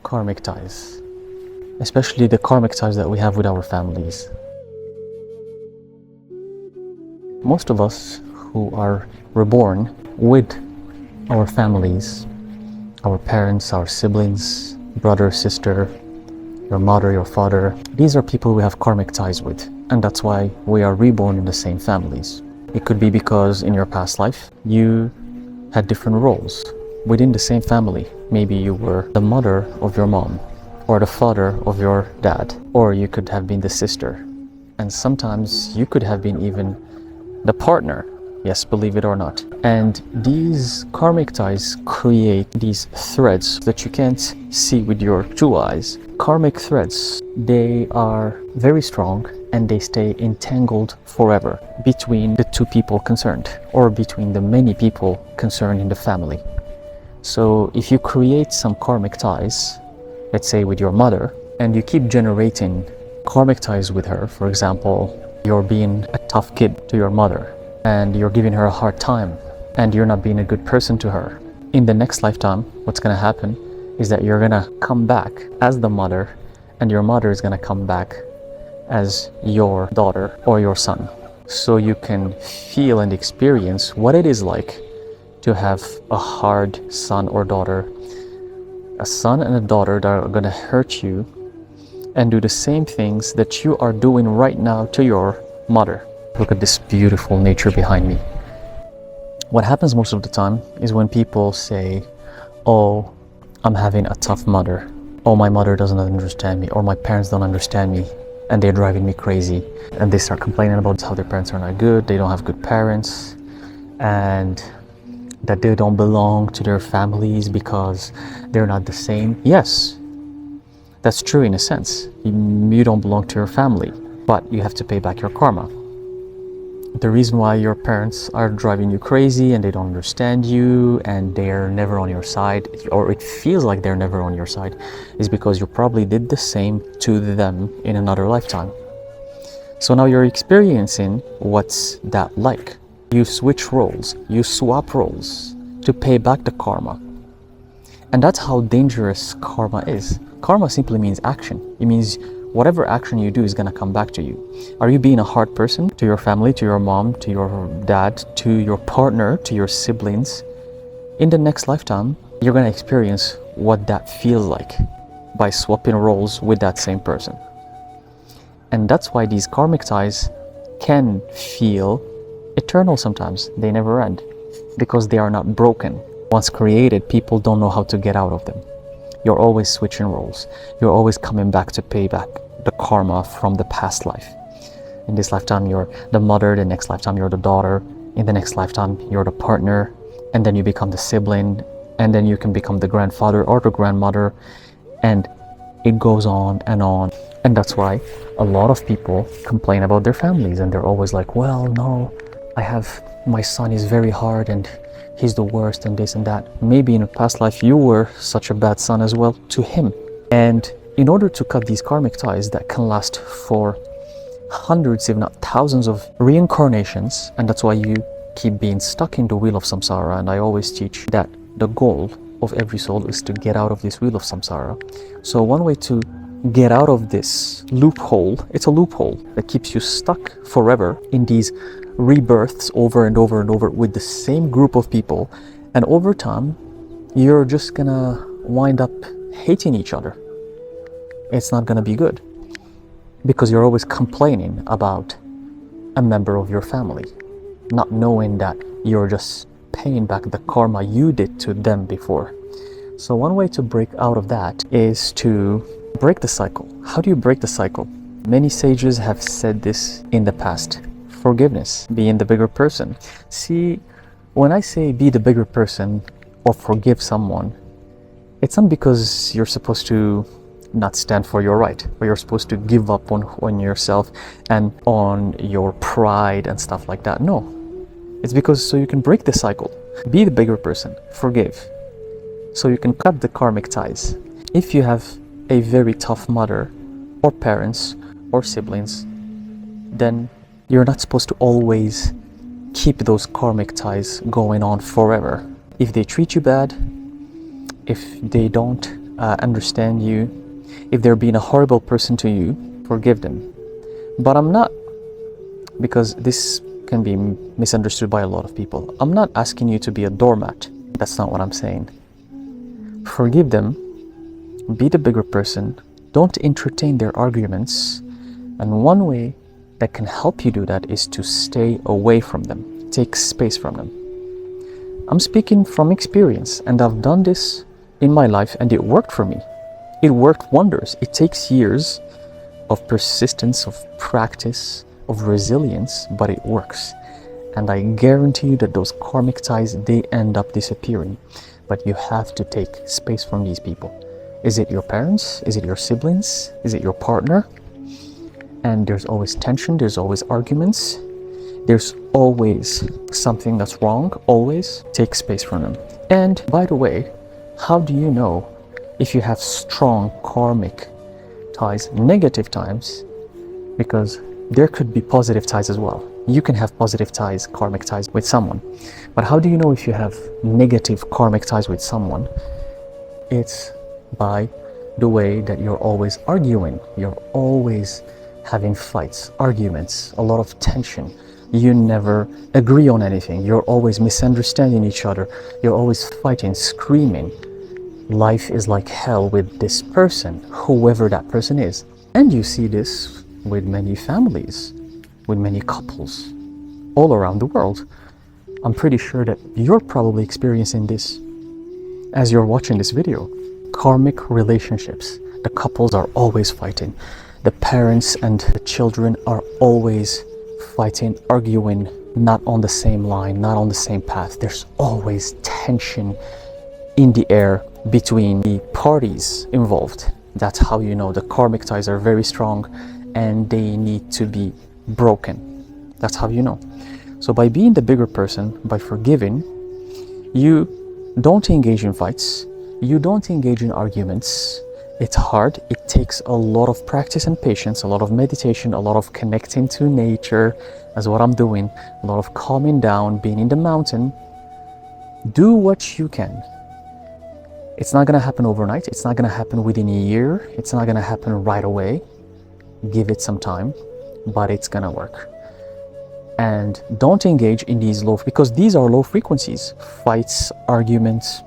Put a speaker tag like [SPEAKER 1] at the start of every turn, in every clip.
[SPEAKER 1] karmic ties, especially the karmic ties that we have with our families. Most of us who are reborn with our families, our parents, our siblings, brother, sister, your mother, your father, these are people we have karmic ties with, and that's why we are reborn in the same families. It could be because in your past life you had different roles within the same family. Maybe you were the mother of your mom, or the father of your dad, or you could have been the sister, and sometimes you could have been even the partner. Yes, believe it or not. And these karmic ties create these threads that you can't see with your two eyes. Karmic threads, they are very strong and they stay entangled forever between the two people concerned, or between the many people concerned in the family. So if you create some karmic ties, let's say with your mother, and you keep generating karmic ties with her, for example, you're being a tough kid to your mother, and you're giving her a hard time, and you're not being a good person to her. In the next lifetime, what's gonna happen is that you're gonna come back as the mother, and your mother is gonna come back as your daughter or your son. So you can feel and experience what it is like to have a hard son or daughter, a son and a daughter that are gonna hurt you and do the same things that you are doing right now to your mother. Look at this beautiful nature behind me. What happens most of the time is when people say, oh, I'm having a tough mother. Oh, my mother doesn't understand me, or my parents don't understand me, and they're driving me crazy. And they start complaining about how their parents are not good, they don't have good parents, and that they don't belong to their families because they're not the same. Yes, that's true in a sense. You don't belong to your family, but you have to pay back your karma. The reason why your parents are driving you crazy and they don't understand you and they're never on your side, or it feels like they're never on your side, is because you probably did the same to them in another lifetime. So now you're experiencing what's that like. You switch roles, you swap roles to pay back the karma. And that's how dangerous karma is. Karma simply means action. It means whatever action you do is going to come back to you. Are you being a hard person to your family, to your mom, to your dad, to your partner, to your siblings? In the next lifetime, you're going to experience what that feels like by swapping roles with that same person. And that's why these karmic ties can feel eternal sometimes. They never end because they are not broken. Once created, people don't know how to get out of them. You're always switching roles. You're always coming back to pay back the karma from the past life. In this lifetime, you're the mother. The next lifetime, you're the daughter. In the next lifetime, you're the partner. And then you become the sibling. And then you can become the grandfather or the grandmother. And it goes on and on. And that's why a lot of people complain about their families. And they're always like, well, no, my son is very hard and he's the worst and this and that. Maybe in a past life you were such a bad son as well to him. And in order to cut these karmic ties that can last for hundreds, if not thousands of reincarnations, and that's why you keep being stuck in the wheel of samsara. And I always teach that the goal of every soul is to get out of this wheel of samsara. So one way to get out of this loophole, it's a loophole that keeps you stuck forever in these rebirths over and over and over with the same group of people, and over time you're just gonna wind up hating each other. It's not gonna be good because you're always complaining about a member of your family, not knowing that you're just paying back the karma you did to them before. So one way to break out of that is to break the cycle. How do you break the cycle? Many sages have said this in the past. Forgiveness, being the bigger person. See, when I say be the bigger person or forgive someone, it's not because you're supposed to not stand for your right, or you're supposed to give up on yourself and on your pride and stuff like that. No, it's because so you can break the cycle. Be the bigger person, forgive, so you can cut the karmic ties. If you have a very tough mother or parents or siblings, then you're not supposed to always keep those karmic ties going on forever. If they treat you bad, if they don't understand you. If they're being a horrible person to you, forgive them. But I'm not, because this can be misunderstood by a lot of people, I'm not asking you to be a doormat. That's not what I'm saying. Forgive them, be the bigger person, don't entertain their arguments, and one way that can help you do that is to stay away from them, take space from them. I'm speaking from experience, and I've done this in my life, and it worked for me. It worked wonders. It takes years of persistence, of practice, of resilience, but it works. And I guarantee you that those karmic ties, they end up disappearing. But you have to take space from these people. Is it your parents? Is it your siblings? Is it your partner? And there's always tension, there's always arguments, there's always something that's wrong. Always take space from them. And by the way, how do you know if you have strong karmic ties, negative ties? Because there could be positive ties as well. You can have positive ties, karmic ties with someone. But how do you know if you have negative karmic ties with someone? It's by the way that you're always arguing. You're always having fights, arguments, a lot of tension. You never agree on anything. You're always misunderstanding each other. You're always fighting, screaming. Life is like hell with this person, whoever that person is. And you see this with many families, with many couples all around the world. I'm pretty sure that you're probably experiencing this as you're watching this video. Karmic relationships. The couples are always fighting. The parents and the children are always fighting, arguing, not on the same line, not on the same path. There's always tension in the air between the parties involved. That's how you know the karmic ties are very strong and they need to be broken. That's how you know. So by being the bigger person, by forgiving, you don't engage in fights, you don't engage in arguments. It's hard. It takes a lot of practice and patience, a lot of meditation, a lot of connecting to nature, as what I'm doing, a lot of calming down, being in the mountain. Do what you can. It's not going to happen overnight. It's not going to happen within a year. It's not going to happen right away. Give it some time, but it's going to work. And don't engage in these low, because these are low frequencies. Fights, arguments.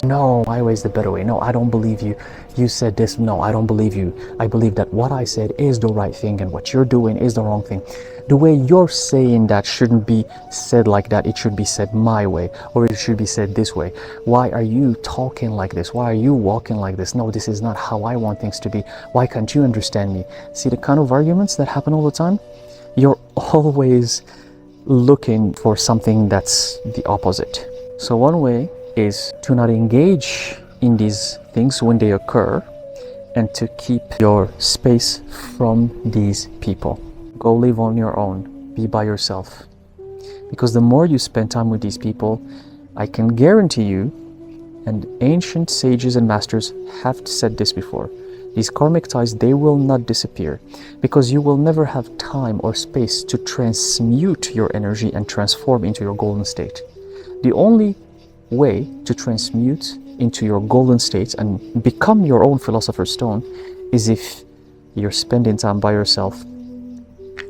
[SPEAKER 1] No, my way is the better way. No, I don't believe you. You said this. No, I don't believe you. I believe that what I said is the right thing and what you're doing is the wrong thing. The way you're saying that shouldn't be said like that. It should be said my way, or it should be said this way. Why are you talking like this? Why are you walking like this? No, this is not how I want things to be. Why can't you understand me? See the kind of arguments that happen all the time? You're always looking for something that's the opposite. So one way is to not engage in these things when they occur and to keep your space from these people. Go live on your own, be by yourself. Because the more you spend time with these people, I can guarantee you, and ancient sages and masters have said this before, these karmic ties, they will not disappear because you will never have time or space to transmute your energy and transform into your golden state. The only way to transmute into your golden state and become your own philosopher's stone is if you're spending time by yourself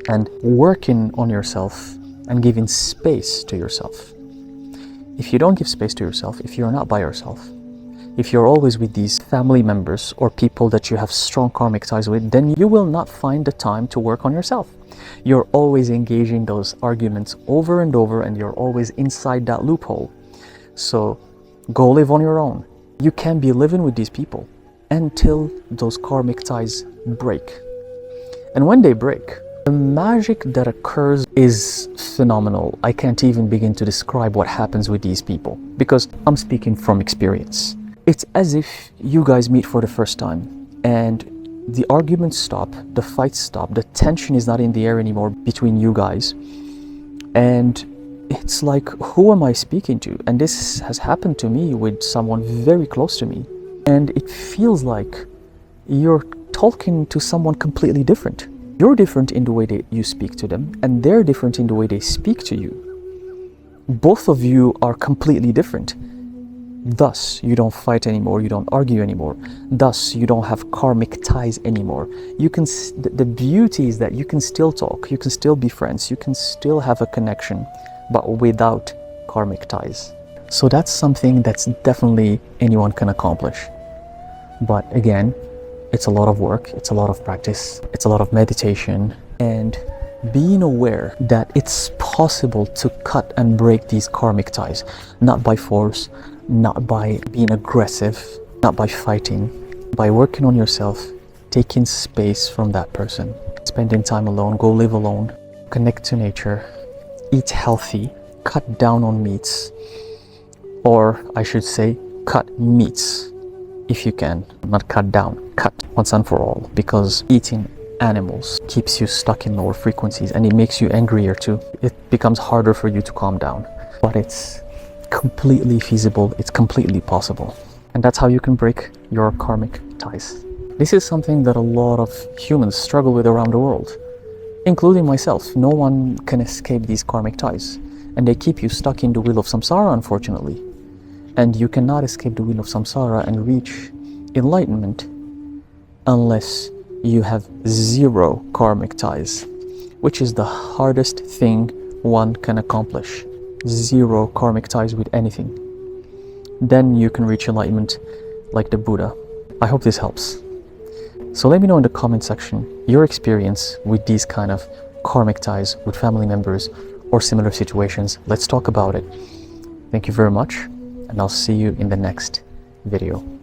[SPEAKER 1] and working on yourself and giving space to yourself. If you don't give space to yourself, if you're not by yourself, if you're always with these family members or people that you have strong karmic ties with, then you will not find the time to work on yourself. You're always engaging those arguments over and over, and you're always inside that loophole. So go live on your own. You can be living with these people until those karmic ties break. And when they break, the magic that occurs is phenomenal. I can't even begin to describe what happens with these people because I'm speaking from experience. It's as if you guys meet for the first time and the arguments stop, the fights stop, the tension is not in the air anymore between you guys. And it's like, who am I speaking to? And this has happened to me with someone very close to me. And it feels like you're talking to someone completely different. You're different in the way that you speak to them, and they're different in the way they speak to you. Both of you are completely different. Thus, you don't fight anymore, you don't argue anymore. Thus, you don't have karmic ties anymore. You can, the beauty is that you can still talk, you can still be friends, you can still have a connection, but without karmic ties. So that's something that's definitely anyone can accomplish. But again, it's a lot of work, it's a lot of practice, it's a lot of meditation, and being aware that it's possible to cut and break these karmic ties, not by force, not by being aggressive, not by fighting, by working on yourself, taking space from that person, spending time alone, go live alone, connect to nature, eat healthy, cut down on meats, or I should say, cut meats if you can, not cut down, cut once and for all, because eating animals keeps you stuck in lower frequencies and it makes you angrier too. It becomes harder for you to calm down, but it's completely feasible, it's completely possible. And that's how you can break your karmic ties. This is something that a lot of humans struggle with around the world, including myself. No one can escape these karmic ties, and they keep you stuck in the wheel of samsara, unfortunately. And you cannot escape the wheel of samsara and reach enlightenment unless you have zero karmic ties, which is the hardest thing one can accomplish. Zero karmic ties with anything. Then you can reach enlightenment like the Buddha. I hope this helps. So let me know in the comment section your experience with these kind of karmic ties with family members or similar situations. Let's talk about it. Thank you very much, and I'll see you in the next video.